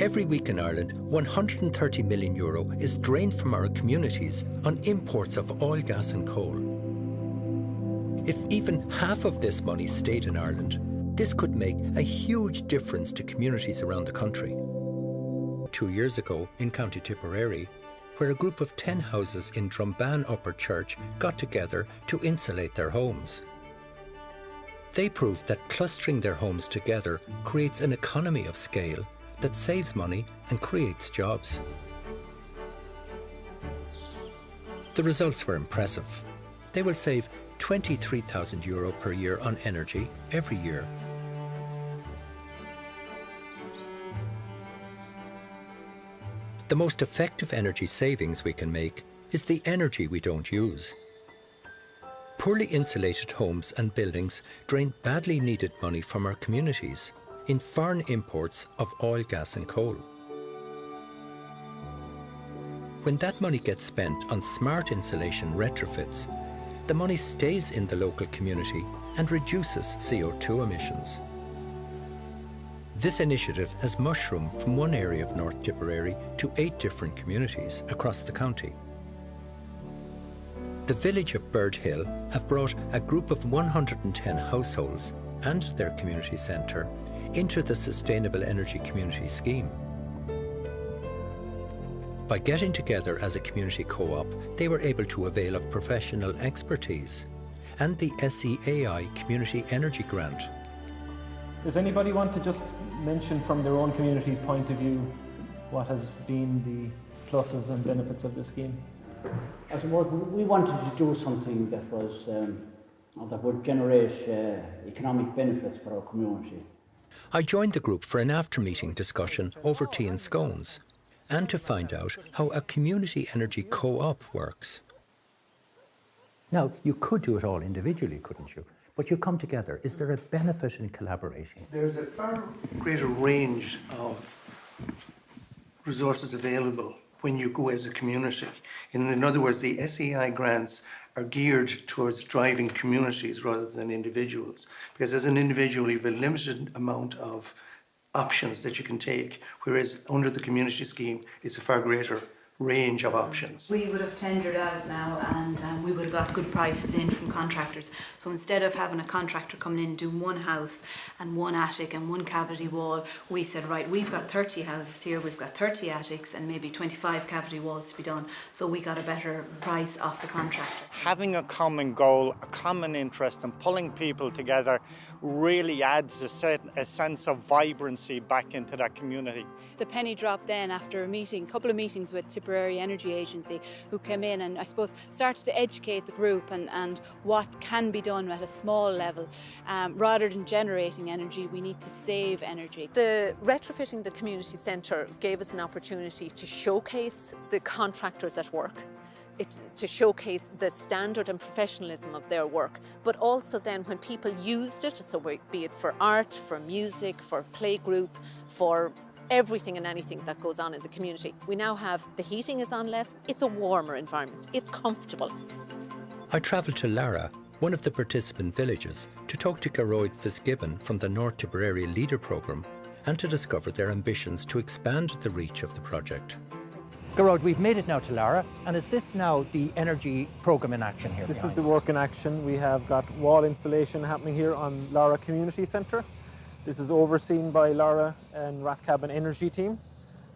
Every week in Ireland, €130 million is drained from our communities on imports of oil, gas and coal. If even half of this money stayed in Ireland, this could make a huge difference to communities around the country. 2 years ago in County Tipperary, where a group of 10 houses in Drumban Upper Church got together to insulate their homes. They proved that clustering their homes together creates an economy of scale that saves money and creates jobs. The results were impressive. They will save €23,000 per year on energy every year. The most effective energy savings we can make is the energy we don't use. Poorly insulated homes and buildings drain badly needed money from our communities in foreign imports of oil, gas and coal. When that money gets spent on smart insulation retrofits, the money stays in the local community and reduces CO2 emissions. This initiative has mushroomed from one area of North Tipperary to 8 different communities across the county. The village of Bird Hill have brought a group of 110 households and their community centre into the Sustainable Energy Community Scheme. By getting together as a community co-op, they were able to avail of professional expertise and the SEAI Community Energy Grant. Does anybody want to just mention from their own community's point of view what has been the pluses and benefits of the scheme? As a board, we wanted to do something that was that would generate economic benefits for our community. I joined the group for an after-meeting discussion over tea and scones, and to find out how a community energy co-op works. Now, you could do it all individually, couldn't you? But you come together. Is there a benefit in collaborating? There's a far greater range of resources available when you go as a community. In other words, the SEI grants are geared towards driving communities rather than individuals. Because as an individual, you have a limited amount of options that you can take, whereas under the community scheme, it's a far greater range of options. We would have tendered out now and we would have got good prices in from contractors. So instead of having a contractor coming in and doing one house and one attic and one cavity wall, we said, right, we've got 30 houses here, we've got 30 attics and maybe 25 cavity walls to be done. So we got a better price off the contractor. Having a common goal, a common interest and pulling people together really adds a sense of vibrancy back into that community. The penny dropped then after a couple of meetings with Tipperary Energy Agency, who came in and I suppose started to educate the group and what can be done at a small level. Rather than generating energy, we need to save energy. The retrofitting the community centre gave us an opportunity to showcase the contractors at work, to showcase the standard and professionalism of their work, but also then when people used it, so be it for art, for music, for playgroup, for everything and anything that goes on in the community. We now have, the heating is on less, it's a warmer environment, it's comfortable. I travelled to Lara, one of the participant villages, to talk to Gearóid Fitzgibbon from the North Tipperary Leader Programme and to discover their ambitions to expand the reach of the project. Gearóid, we've made it now to Lara, and is this now the energy programme in action here? This is the work in action. We have got wall installation happening here on Lara Community Centre. This is overseen by Lara and Rathcabbin Energy team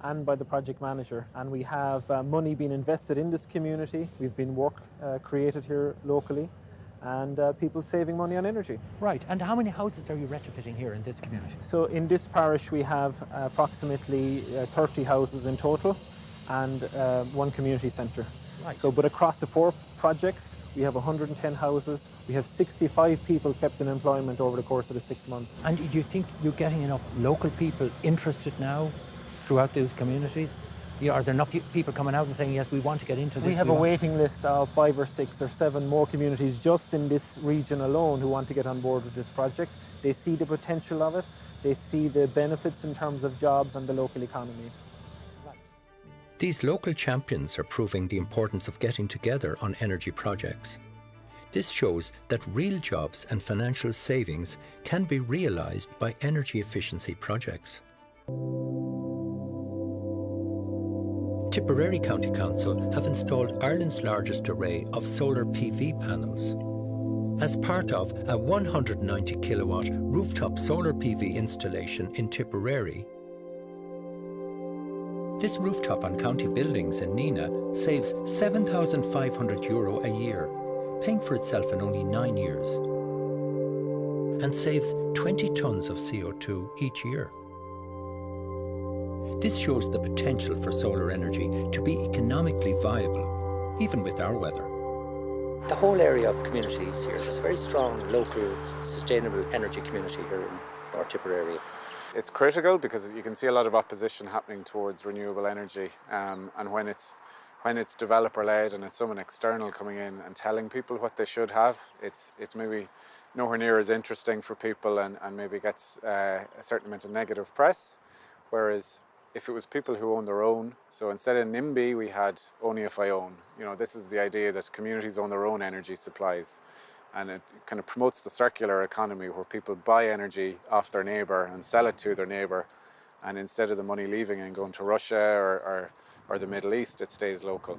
and by the project manager. And we have money being invested in this community. We've been work created here locally and people saving money on energy. Right, and how many houses are you retrofitting here in this community? So in this parish we have approximately 30 houses in total and one community centre. Right. So, but across the 4 projects, we have 110 houses. We have 65 people kept in employment over the course of the 6 months. And do you think you're getting enough local people interested now throughout those communities? Are there enough people coming out and saying, yes, we want to get into this? We have a waiting list of 5 or 6 or 7 more communities just in this region alone who want to get on board with this project. They see the potential of it. They see the benefits in terms of jobs and the local economy. These local champions are proving the importance of getting together on energy projects. This shows that real jobs and financial savings can be realised by energy efficiency projects. Tipperary County Council have installed Ireland's largest array of solar PV panels. As part of a 190 kilowatt rooftop solar PV installation in Tipperary, this rooftop on county buildings in Nina saves €7,500 a year, paying for itself in only 9 years, and saves 20 tonnes of CO2 each year. This shows the potential for solar energy to be economically viable, even with our weather. The whole area of communities here, there's a very strong local sustainable energy community here in North Tipperary. It's critical because you can see a lot of opposition happening towards renewable energy, and when it's developer-led and it's someone external coming in and telling people what they should have, it's maybe nowhere near as interesting for people and maybe gets a certain amount of negative press, whereas if it was people who own their own, so instead of NIMBY we had only if I own. You know, this is the idea that communities own their own energy supplies, and it kind of promotes the circular economy where people buy energy off their neighbour and sell it to their neighbour, and instead of the money leaving and going to Russia or the Middle East, it stays local.